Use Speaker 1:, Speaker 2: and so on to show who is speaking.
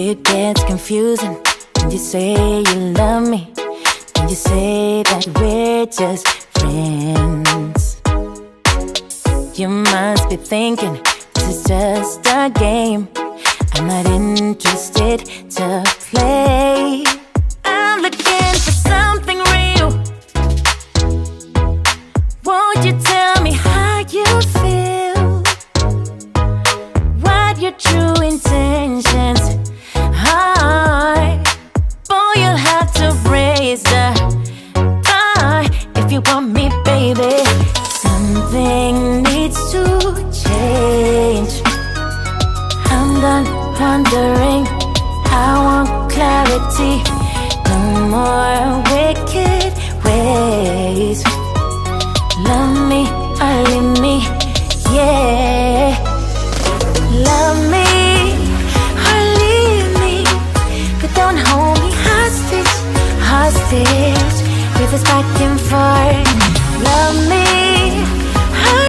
Speaker 1: It gets confusing when you say you love me, when you say that we're just friends. You must be thinking this is just a game. I'm not interested to play. I'm looking for something real. Won't you tell me how you feel? What your true intentions are? Boy, you'll have to raise the bar if you want me, baby. Something needs to change. I'm done wondering, I want clarity. No more wicked ways. Love me or leave me, yeah. Love me or leave me, but don't hold me hostage, hostage. With this back and forth. Love me